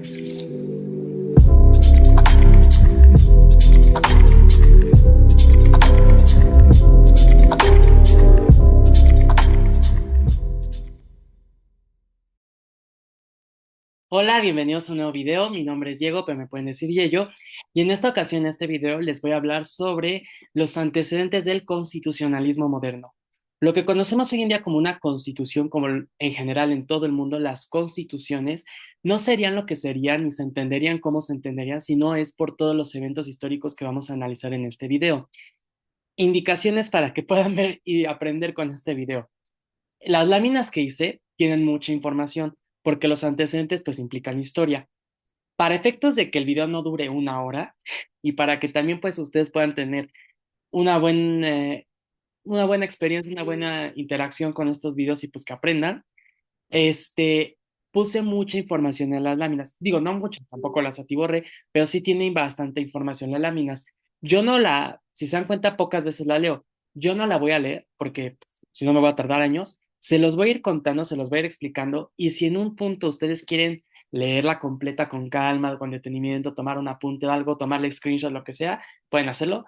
Hola, bienvenidos a un nuevo video. Mi nombre es Diego, pero me pueden decir Yello. Y en esta ocasión, en este video, les voy a hablar sobre los antecedentes del constitucionalismo moderno. Lo que conocemos hoy en día como una constitución, como en general en todo el mundo, las constituciones no serían lo que serían ni se entenderían cómo se entenderían si no es por todos los eventos históricos que vamos a analizar en este video. Indicaciones para que puedan ver y aprender con este video. Las láminas que hice tienen mucha información porque los antecedentes pues implican historia. Para efectos de que el video no dure una hora y para que también pues ustedes puedan tener una una buena experiencia, una buena interacción con estos videos y pues que aprendan, este, puse mucha información en las láminas. Digo, no mucho, tampoco las atiborré, pero sí tienen bastante información las láminas. Yo no la, si se dan cuenta, pocas veces la leo. Yo no la voy a leer porque si no me va a tardar años. Se los voy a ir contando, se los voy a ir explicando y si en un punto ustedes quieren leerla completa con calma, con detenimiento, tomar un apunte o algo, tomarle screenshot, lo que sea, pueden hacerlo.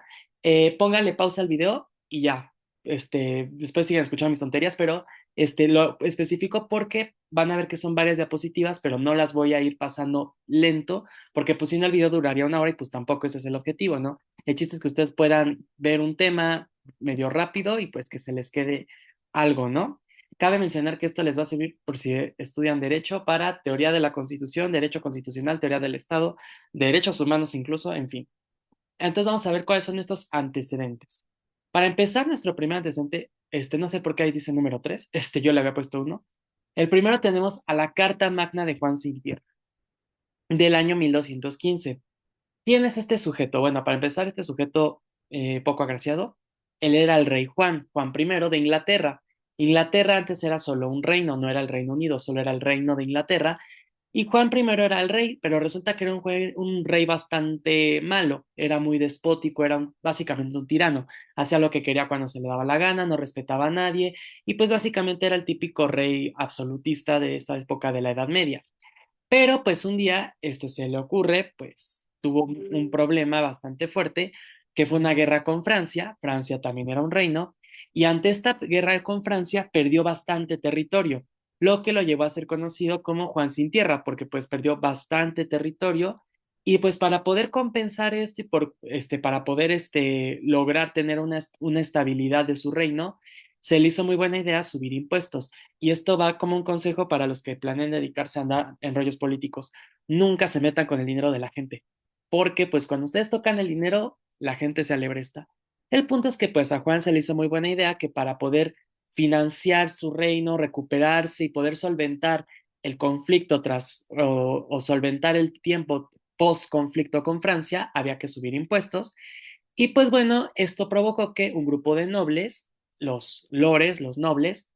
Pónganle pausa al video y ya. Después siguen escuchando mis tonterías, pero lo especifico porque van a ver que son varias diapositivas, pero no las voy a ir pasando lento, porque pues si no el video duraría una hora y pues tampoco ese es el objetivo, ¿no? El chiste es que ustedes puedan ver un tema medio rápido y pues que se les quede algo, ¿no? Cabe mencionar que esto les va a servir por si estudian derecho para teoría de la Constitución, derecho constitucional, teoría del Estado, derechos humanos incluso, en fin. Entonces vamos a ver cuáles son estos antecedentes. Para empezar, nuestro primer antecedente, no sé por qué ahí dice número 3, yo le había puesto uno. El primero tenemos a la Carta Magna de Juan Sin Tierra, del año 1215. ¿Quién es este sujeto? Bueno, para empezar, este sujeto poco agraciado, él era el rey Juan, Juan I de Inglaterra. Inglaterra antes era solo un reino, no era el Reino Unido, solo era el reino de Inglaterra. Y Juan I era el rey, pero resulta que era un rey bastante malo, era muy despótico, era básicamente un tirano, hacía lo que quería cuando se le daba la gana, no respetaba a nadie, y pues básicamente era el típico rey absolutista de esta época de la Edad Media. Pero pues un día se le ocurre, pues tuvo un problema bastante fuerte, que fue una guerra con Francia. Francia también era un reino, y ante esta guerra con Francia perdió bastante territorio, lo que lo llevó a ser conocido como Juan Sin Tierra, porque pues perdió bastante territorio. Y pues para poder compensar esto y para poder lograr tener una estabilidad de su reino, se le hizo muy buena idea subir impuestos. Y esto va como un consejo para los que planean dedicarse a andar en rollos políticos. Nunca se metan con el dinero de la gente, porque pues cuando ustedes tocan el dinero, la gente se alebresta. El punto es que pues a Juan se le hizo muy buena idea que para poder financiar su reino, recuperarse y poder solventar el conflicto o solventar el tiempo post conflicto con Francia, había que subir impuestos. Y pues bueno, esto provocó que un grupo de nobles, los lores, los nobles,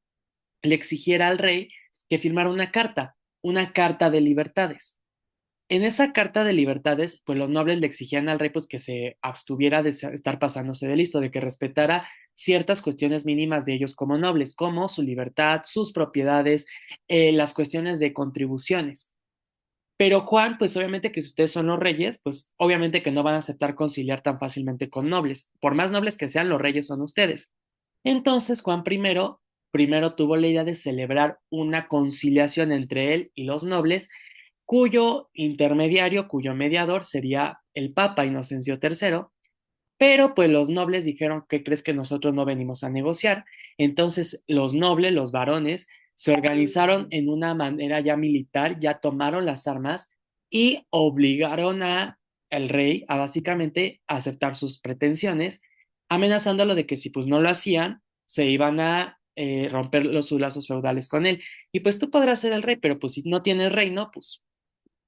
le exigiera al rey que firmara una carta de libertades. En esa carta de libertades, pues los nobles le exigían al rey pues que se abstuviera de estar pasándose de listo, de que respetara ciertas cuestiones mínimas de ellos como nobles, como su libertad, sus propiedades, las cuestiones de contribuciones. Pero Juan, pues obviamente que si ustedes son los reyes, pues obviamente que no van a aceptar conciliar tan fácilmente con nobles. Por más nobles que sean, los reyes son ustedes. Entonces Juan primero tuvo la idea de celebrar una conciliación entre él y los nobles, cuyo intermediario, cuyo mediador sería el Papa Inocencio III, pero pues los nobles dijeron, ¿qué crees que nosotros no venimos a negociar? Entonces los nobles, los varones, se organizaron en una manera ya militar, ya tomaron las armas y obligaron a el rey a básicamente aceptar sus pretensiones, amenazándolo de que si pues no lo hacían, se iban a romper sus lazos feudales con él. Y pues tú podrás ser el rey, pero pues si no tienes reino, pues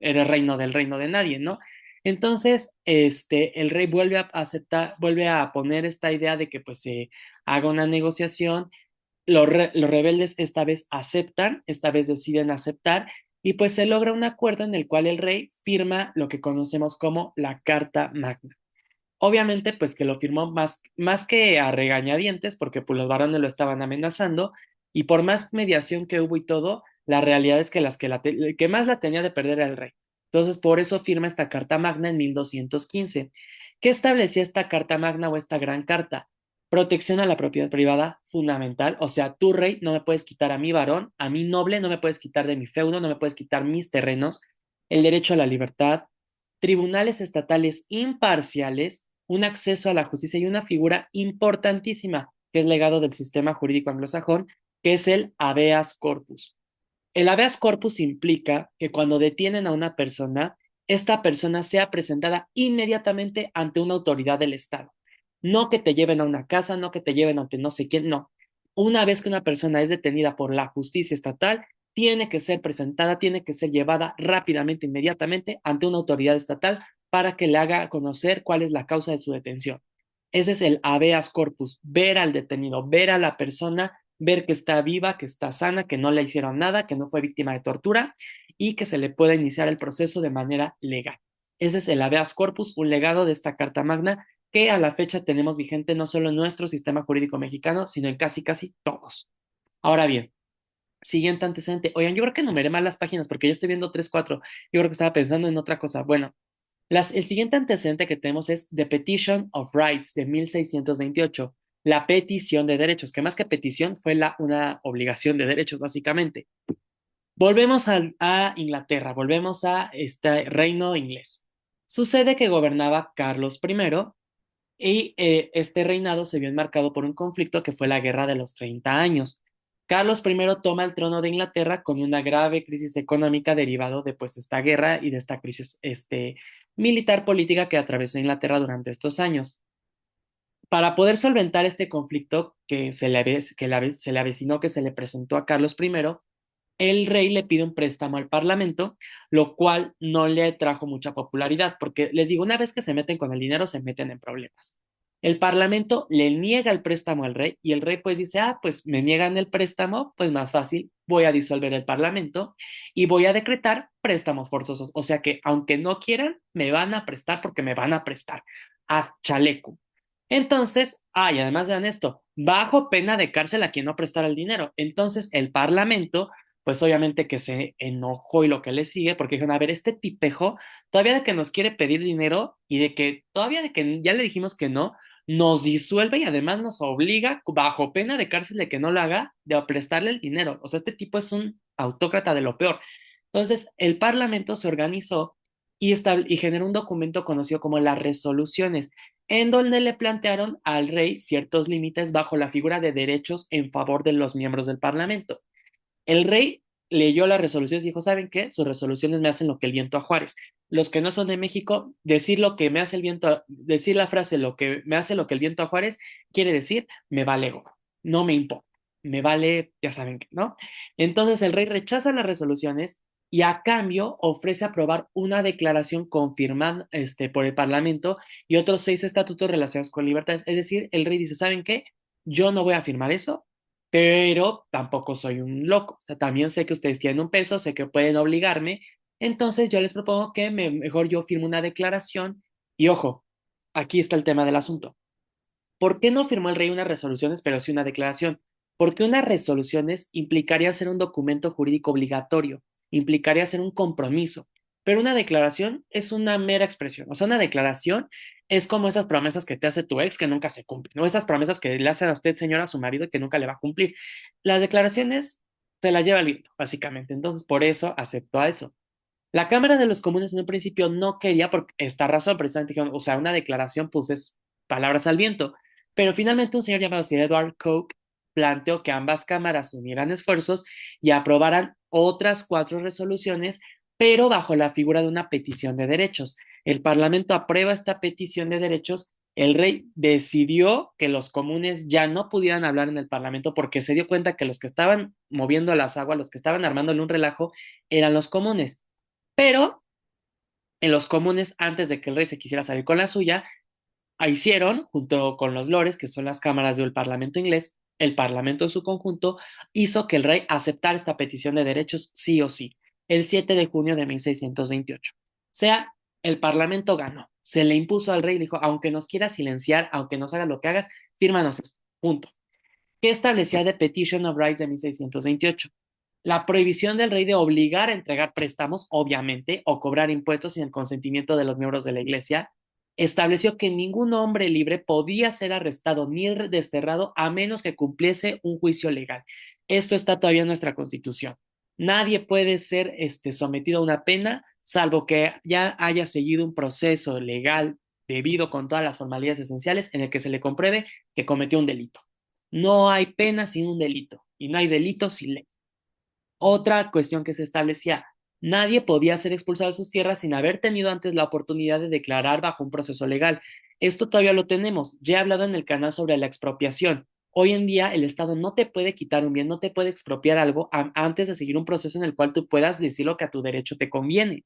eres reino de nadie, ¿no? Entonces, el rey vuelve a aceptar, vuelve a poner esta idea de que pues se haga una negociación. Los rebeldes esta vez aceptan, esta vez deciden aceptar, y pues se logra un acuerdo en el cual el rey firma lo que conocemos como la Carta Magna. Obviamente, pues que lo firmó más que a regañadientes, porque pues los varones lo estaban amenazando, y por más mediación que hubo y todo, la realidad es que el que más la tenía de perder era el rey. Entonces, por eso firma esta Carta Magna en 1215. ¿Qué establecía esta Carta Magna o esta gran carta? Protección a la propiedad privada fundamental, o sea, tú rey no me puedes quitar a mi varón, a mi noble no me puedes quitar de mi feudo, no me puedes quitar mis terrenos, el derecho a la libertad, tribunales estatales imparciales, un acceso a la justicia y una figura importantísima que es legado del sistema jurídico anglosajón, que es el habeas corpus. El habeas corpus implica que cuando detienen a una persona, esta persona sea presentada inmediatamente ante una autoridad del Estado. No que te lleven a una casa, no que te lleven ante no sé quién, no. Una vez que una persona es detenida por la justicia estatal, tiene que ser presentada, tiene que ser llevada rápidamente, inmediatamente ante una autoridad estatal para que le haga conocer cuál es la causa de su detención. Ese es el habeas corpus, ver al detenido, ver a la persona, ver que está viva, que está sana, que no le hicieron nada, que no fue víctima de tortura y que se le pueda iniciar el proceso de manera legal. Ese es el habeas corpus, un legado de esta Carta Magna que a la fecha tenemos vigente no solo en nuestro sistema jurídico mexicano, sino en casi, casi todos. Ahora bien, siguiente antecedente. Oigan, yo creo que numeré mal las páginas porque yo estoy viendo 3 4. Yo creo que estaba pensando en otra cosa. Bueno, el siguiente antecedente que tenemos es The Petition of Rights de 1628, la petición de derechos, que más que petición fue una obligación de derechos, básicamente. Volvemos a Inglaterra, volvemos a este reino inglés. Sucede que gobernaba Carlos I y este reinado se vio enmarcado por un conflicto que fue la Guerra de los 30 años. Carlos I toma el trono de Inglaterra con una grave crisis económica derivado de pues esta guerra y de esta crisis militar política que atravesó Inglaterra durante estos años. Para poder solventar este conflicto se le avecinó, que se le presentó a Carlos I, el rey le pide un préstamo al parlamento, lo cual no le trajo mucha popularidad, porque les digo, una vez que se meten con el dinero, se meten en problemas. El parlamento le niega el préstamo al rey y el rey pues dice, ah, pues me niegan el préstamo, pues más fácil, voy a disolver el parlamento y voy a decretar préstamos forzosos. O sea que aunque no quieran, me van a prestar porque me van a prestar a chaleco. Entonces, y además vean esto, bajo pena de cárcel a quien no prestara el dinero. Entonces, el parlamento pues obviamente que se enojó y lo que le sigue, porque dijeron, a ver, este tipejo, todavía de que nos quiere pedir dinero y de que todavía de que ya le dijimos que no, nos disuelve y además nos obliga, bajo pena de cárcel de que no lo haga, de prestarle el dinero. O sea, este tipo es un autócrata de lo peor. Entonces, el Parlamento se organizó y generó un documento conocido como las resoluciones, en donde le plantearon al rey ciertos límites bajo la figura de derechos en favor de los miembros del Parlamento. El rey leyó las resoluciones y dijo, ¿saben qué? Sus resoluciones me hacen lo que el viento a Juárez. Los que no son de México, decir lo que me hace el viento, decir la frase lo que me hace lo que el viento a Juárez, quiere decir, me vale gorro, no me importa, me vale, ya saben qué, ¿no? Entonces el rey rechaza las resoluciones y a cambio ofrece aprobar una declaración confirmada por el Parlamento y otros 6 estatutos relacionados con libertades. Es decir, el rey dice, ¿saben qué? Yo no voy a firmar eso, pero tampoco soy un loco. O sea, también sé que ustedes tienen un peso, sé que pueden obligarme, entonces yo les propongo que mejor yo firme una declaración y ojo, aquí está el tema del asunto. ¿Por qué no firmó el rey unas resoluciones, pero sí una declaración? Porque unas resoluciones implicaría ser un documento jurídico obligatorio, implicaría ser un compromiso, pero una declaración es una mera expresión. O sea, una declaración es como esas promesas que te hace tu ex que nunca se cumplen, o esas promesas que le hacen a usted, señora, a su marido y que nunca le va a cumplir. Las declaraciones se las lleva el viento, básicamente. Entonces, por eso aceptó a eso. La Cámara de los Comunes en un principio no quería, por esta razón, precisamente dijeron, o sea, una declaración, pues es palabras al viento. Pero finalmente un señor llamado Sir Edward Coke planteó que ambas cámaras unieran esfuerzos y aprobaran otras 4 resoluciones, pero bajo la figura de una petición de derechos. El Parlamento aprueba esta petición de derechos. El rey decidió que los comunes ya no pudieran hablar en el Parlamento porque se dio cuenta que los que estaban moviendo las aguas, los que estaban armándole un relajo, eran los comunes. Pero en los comunes, antes de que el rey se quisiera salir con la suya, hicieron, junto con los lores, que son las cámaras del Parlamento inglés, el Parlamento en su conjunto, hizo que el rey aceptara esta petición de derechos sí o sí, el 7 de junio de 1628. O sea, el Parlamento ganó, se le impuso al rey y dijo, aunque nos quieras silenciar, aunque nos hagas lo que hagas, fírmanos esto, punto. ¿Qué establecía The Petition of Rights de 1628? La prohibición del rey de obligar a entregar préstamos, obviamente, o cobrar impuestos sin el consentimiento de los miembros de la iglesia, estableció que ningún hombre libre podía ser arrestado ni desterrado a menos que cumpliese un juicio legal. Esto está todavía en nuestra Constitución. Nadie puede ser sometido a una pena salvo que ya haya seguido un proceso legal debido con todas las formalidades esenciales en el que se le compruebe que cometió un delito. No hay pena sin un delito y no hay delito sin ley. Otra cuestión que se establecía, nadie podía ser expulsado de sus tierras sin haber tenido antes la oportunidad de declarar bajo un proceso legal. Esto todavía lo tenemos. Ya he hablado en el canal sobre la expropiación. Hoy en día el Estado no te puede quitar un bien, no te puede expropiar algo antes de seguir un proceso en el cual tú puedas decir lo que a tu derecho te conviene.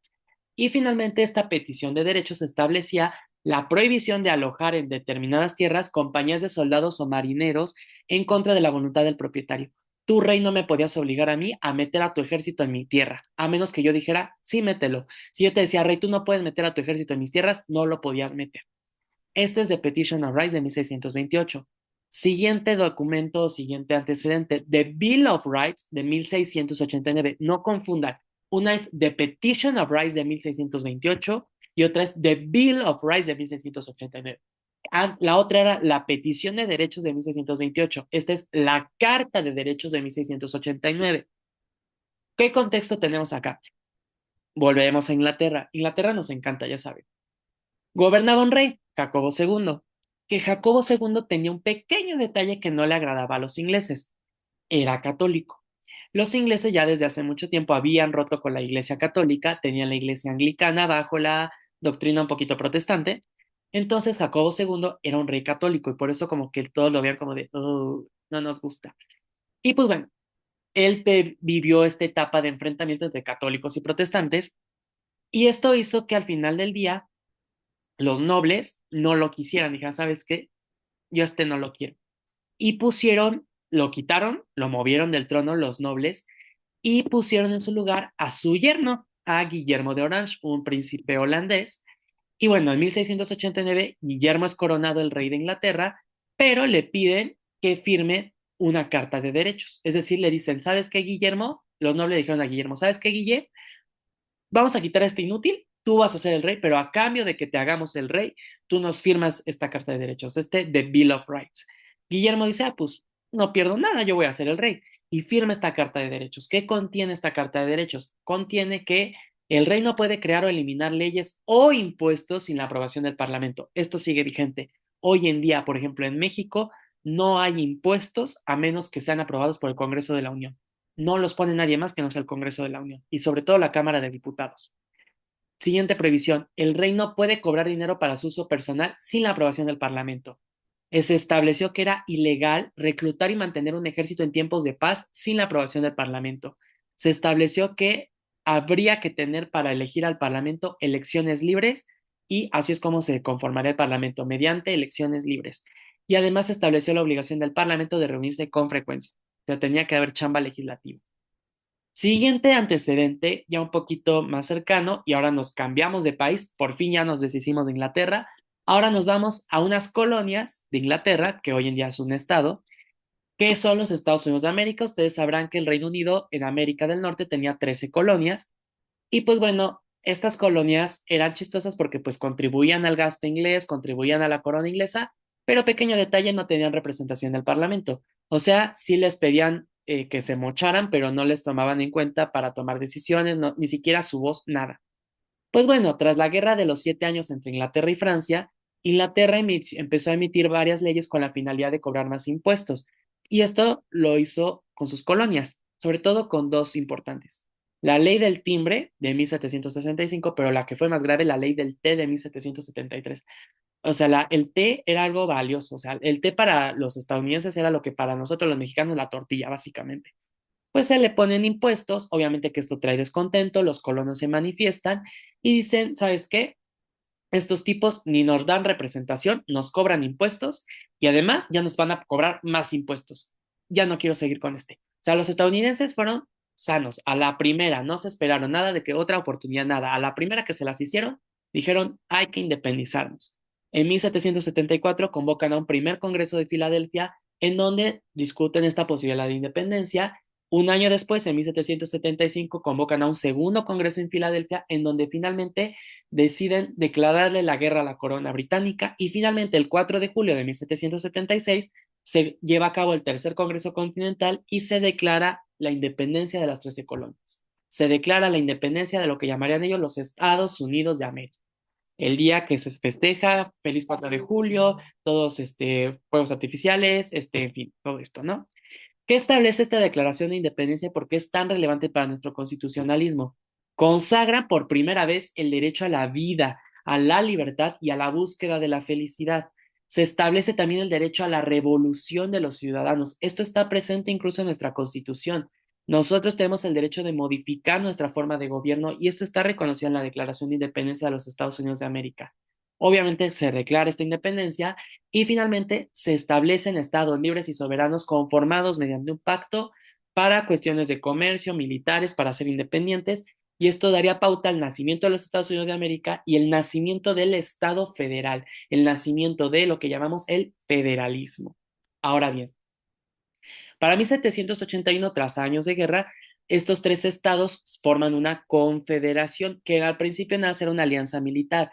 Y finalmente esta petición de derechos establecía la prohibición de alojar en determinadas tierras compañías de soldados o marineros en contra de la voluntad del propietario. Tu rey no me podías obligar a mí a meter a tu ejército en mi tierra, a menos que yo dijera, sí, mételo. Si yo te decía, rey, tú no puedes meter a tu ejército en mis tierras, no lo podías meter. Este es The Petition of Rights de 1628. Siguiente documento, siguiente antecedente, The Bill of Rights de 1689. No confundan. Una es The Petition of Rights de 1628 y otra es The Bill of Rights de 1689. La otra era la Petición de Derechos de 1628. Esta es la Carta de Derechos de 1689. ¿Qué contexto tenemos acá? Volvemos a Inglaterra. Inglaterra nos encanta, ya saben. Gobernaba un rey, Jacobo II, que Jacobo II tenía un pequeño detalle que no le agradaba a los ingleses. Era católico. Los ingleses ya desde hace mucho tiempo habían roto con la iglesia católica, tenían la iglesia anglicana bajo la doctrina un poquito protestante. Entonces Jacobo II era un rey católico y por eso como que todos lo veían como de, oh, no nos gusta. Y pues bueno, él vivió esta etapa de enfrentamiento entre católicos y protestantes y esto hizo que al final del día los nobles no lo quisieran, dijeron, ¿sabes qué? Yo no lo quiero. Y lo quitaron, lo movieron del trono los nobles y pusieron en su lugar a su yerno, a Guillermo de Orange, un príncipe holandés. Y bueno, en 1689 Guillermo es coronado el rey de Inglaterra, pero le piden que firme una carta de derechos. Es decir, le dicen, ¿sabes qué, Guillermo? Los nobles dijeron a Guillermo, ¿sabes qué, Guille? Vamos a quitar a este inútil, tú vas a ser el rey, pero a cambio de que te hagamos el rey, tú nos firmas esta carta de derechos, The Bill of Rights. Guillermo dice, pues no pierdo nada, yo voy a ser el rey. Y firma esta carta de derechos. ¿Qué contiene esta carta de derechos? Contiene que el rey no puede crear o eliminar leyes o impuestos sin la aprobación del Parlamento. Esto sigue vigente. Hoy en día, por ejemplo, en México, no hay impuestos a menos que sean aprobados por el Congreso de la Unión. No los pone nadie más que no sea el Congreso de la Unión y sobre todo la Cámara de Diputados. Siguiente previsión. El rey no puede cobrar dinero para su uso personal sin la aprobación del Parlamento. Se estableció que era ilegal reclutar y mantener un ejército en tiempos de paz sin la aprobación del Parlamento. Se estableció que habría que tener para elegir al Parlamento elecciones libres y así es como se conformaría el Parlamento, mediante elecciones libres. Y además se estableció la obligación del Parlamento de reunirse con frecuencia. O sea, tenía que haber chamba legislativa. Siguiente antecedente, ya un poquito más cercano, y ahora nos cambiamos de país, por fin ya nos deshicimos de Inglaterra, ahora nos vamos a unas colonias de Inglaterra, que hoy en día es un estado, que son los Estados Unidos de América. Ustedes sabrán que el Reino Unido en América del Norte tenía 13 colonias, y pues bueno, estas colonias eran chistosas porque pues contribuían al gasto inglés, contribuían a la corona inglesa, pero pequeño detalle, no tenían representación en el Parlamento. O sea, sí les pedían que se mocharan, pero no les tomaban en cuenta para tomar decisiones, ni siquiera su voz, nada. Pues bueno, tras la guerra de los 7 años entre Inglaterra y Francia, Inglaterra empezó a emitir varias leyes con la finalidad de cobrar más impuestos, y esto lo hizo con sus colonias, sobre todo con dos importantes. La ley del timbre de 1765, pero la que fue más grave, la ley del té de 1773. O sea, el té era algo valioso, o sea, el té para los estadounidenses era lo que para nosotros los mexicanos la tortilla, básicamente. Pues se le ponen impuestos, obviamente que esto trae descontento, los colonos se manifiestan y dicen, ¿sabes qué? Estos tipos ni nos dan representación, nos cobran impuestos y además ya nos van a cobrar más impuestos. Ya no quiero seguir con este. O sea, los estadounidenses fueron sanos. A la primera, no se esperaron nada de que otra oportunidad, nada. A la primera que se las hicieron, dijeron, hay que independizarnos. En 1774 convocan a un primer Congreso de Filadelfia en donde discuten esta posibilidad de independencia Un año después, en 1775, convocan a un segundo congreso en Filadelfia, en donde finalmente deciden declararle la guerra a la corona británica, y finalmente el 4 de julio de 1776 se lleva a cabo el tercer congreso continental y se declara la independencia de las 13 colonias. Se declara la independencia de lo que llamarían ellos los Estados Unidos de América. El día que se festeja, feliz 4 de julio, todos fuegos artificiales, en fin, todo esto, ¿no? ¿Qué establece esta Declaración de Independencia y por qué es tan relevante para nuestro constitucionalismo? Consagra por primera vez el derecho a la vida, a la libertad y a la búsqueda de la felicidad. Se establece también el derecho a la revolución de los ciudadanos. Esto está presente incluso en nuestra Constitución. Nosotros tenemos el derecho de modificar nuestra forma de gobierno y esto está reconocido en la Declaración de Independencia de los Estados Unidos de América. Obviamente se declara esta independencia y finalmente se establecen estados libres y soberanos conformados mediante un pacto para cuestiones de comercio, militares, para ser independientes, y esto daría pauta al nacimiento de los Estados Unidos de América y el nacimiento del Estado federal, el nacimiento de lo que llamamos el federalismo. Ahora bien, para 1781, tras años de guerra, estos tres estados forman una confederación que al principio nace era una alianza militar.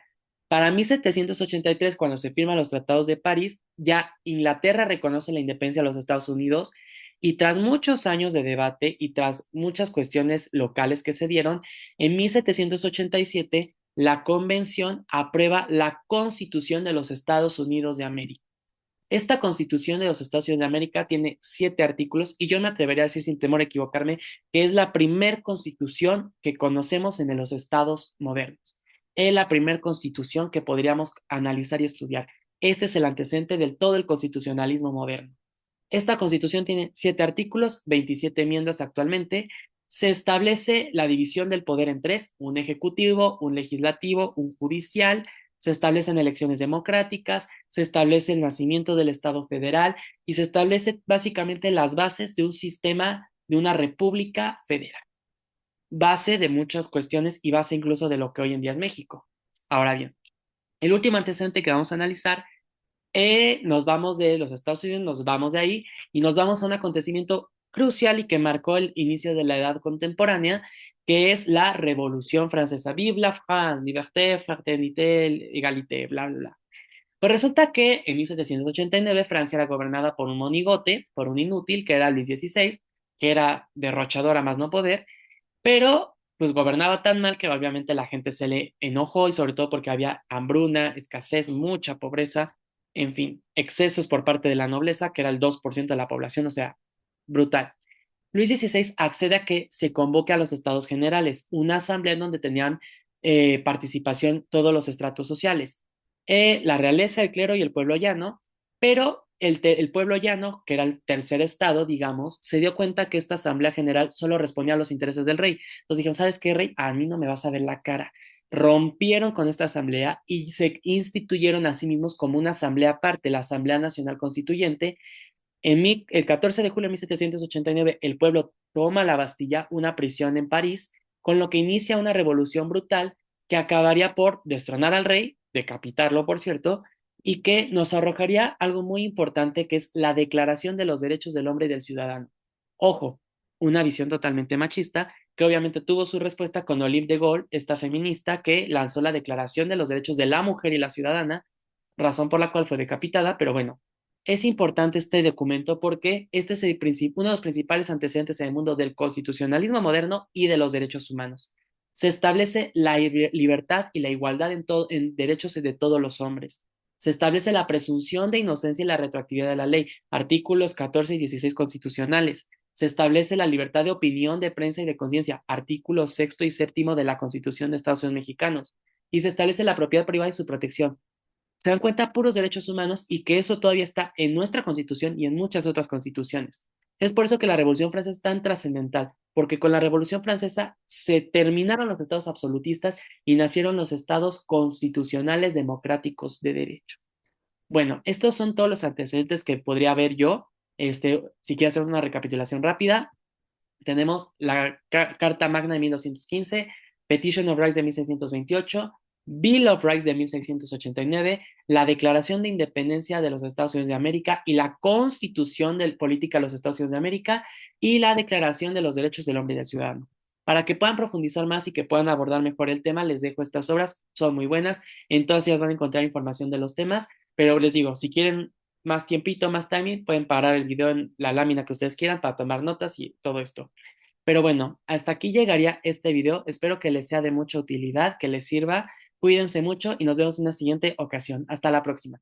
Para 1783, cuando se firman los tratados de París, ya Inglaterra reconoce la independencia de los Estados Unidos y tras muchos años de debate y tras muchas cuestiones locales que se dieron, en 1787 la convención aprueba la Constitución de los Estados Unidos de América. Esta Constitución de los Estados Unidos de América tiene 7 artículos y yo me atrevería a decir sin temor a equivocarme que es la primer constitución que conocemos en los estados modernos. Es la primer constitución que podríamos analizar y estudiar. Este es el antecedente del todo el constitucionalismo moderno. Esta constitución tiene 7 artículos, 27 enmiendas actualmente. Se establece la división del poder en tres: un ejecutivo, un legislativo, un judicial. Se establecen elecciones democráticas, se establece el nacimiento del Estado federal y se establece básicamente las bases de un sistema, de una república federal. Base de muchas cuestiones y base incluso de lo que hoy en día es México. Ahora bien, el último antecedente que vamos a analizar, nos vamos de los Estados Unidos, nos vamos de ahí y nos vamos a un acontecimiento crucial y que marcó el inicio de la edad contemporánea, que es la Revolución Francesa. Vive la France, liberté, fraternité, égalité, bla, bla, bla. Pues resulta que en 1789 Francia era gobernada por un monigote, por un inútil, que era Luis XVI, que era derrochador a más no poder, pero pues gobernaba tan mal que obviamente la gente se le enojó y sobre todo porque había hambruna, escasez, mucha pobreza, en fin, excesos por parte de la nobleza, que era el 2% de la población, o sea, brutal. Luis XVI accede a que se convoque a los estados generales, una asamblea en donde tenían participación todos los estratos sociales, la realeza, el clero y el pueblo llano, pero el pueblo llano, que era el tercer estado, digamos, se dio cuenta que esta asamblea general solo respondía a los intereses del rey. Entonces dijeron, ¿sabes qué, rey? A mí no me vas a ver la cara. Rompieron con esta asamblea y se instituyeron a sí mismos como una asamblea aparte, la Asamblea Nacional Constituyente. El 14 de julio de 1789, el pueblo toma la Bastilla, una prisión en París, con lo que inicia una revolución brutal que acabaría por destronar al rey, decapitarlo, por cierto, y que nos arrojaría algo muy importante, que es la Declaración de los Derechos del Hombre y del Ciudadano. Ojo, una visión totalmente machista, que obviamente tuvo su respuesta con Olive de Gaulle, esta feminista que lanzó la Declaración de los Derechos de la Mujer y la Ciudadana, razón por la cual fue decapitada, pero bueno, es importante este documento porque este es uno de los principales antecedentes en el mundo del constitucionalismo moderno y de los derechos humanos. Se establece la libertad y la igualdad en derechos de todos los hombres. Se establece la presunción de inocencia y la retroactividad de la ley, artículos 14 y 16 constitucionales. Se establece la libertad de opinión, de prensa y de conciencia, artículos sexto y séptimo de la Constitución de Estados Unidos mexicanos. Y se establece la propiedad privada y su protección. Se dan cuenta puros derechos humanos y que eso todavía está en nuestra constitución y en muchas otras constituciones. Es por eso que la Revolución Francesa es tan trascendental, porque con la Revolución Francesa se terminaron los estados absolutistas y nacieron los estados constitucionales democráticos de derecho. Bueno, estos son todos los antecedentes que podría haber yo. Si quiero hacer una recapitulación rápida, tenemos la Carta Magna de 1215, Petition of Rights de 1628, Bill of Rights de 1689, la Declaración de Independencia de los Estados Unidos de América y la Constitución Política de los Estados Unidos de América y la Declaración de los Derechos del Hombre y del Ciudadano. Para que puedan profundizar más y que puedan abordar mejor el tema, les dejo estas obras, son muy buenas, en todas ellas van a encontrar información de los temas, pero les digo, si quieren más tiempito, más timing, pueden parar el video en la lámina que ustedes quieran para tomar notas y todo esto. Pero bueno, hasta aquí llegaría este video. Espero que les sea de mucha utilidad, que les sirva. Cuídense mucho y nos vemos en la siguiente ocasión. Hasta la próxima.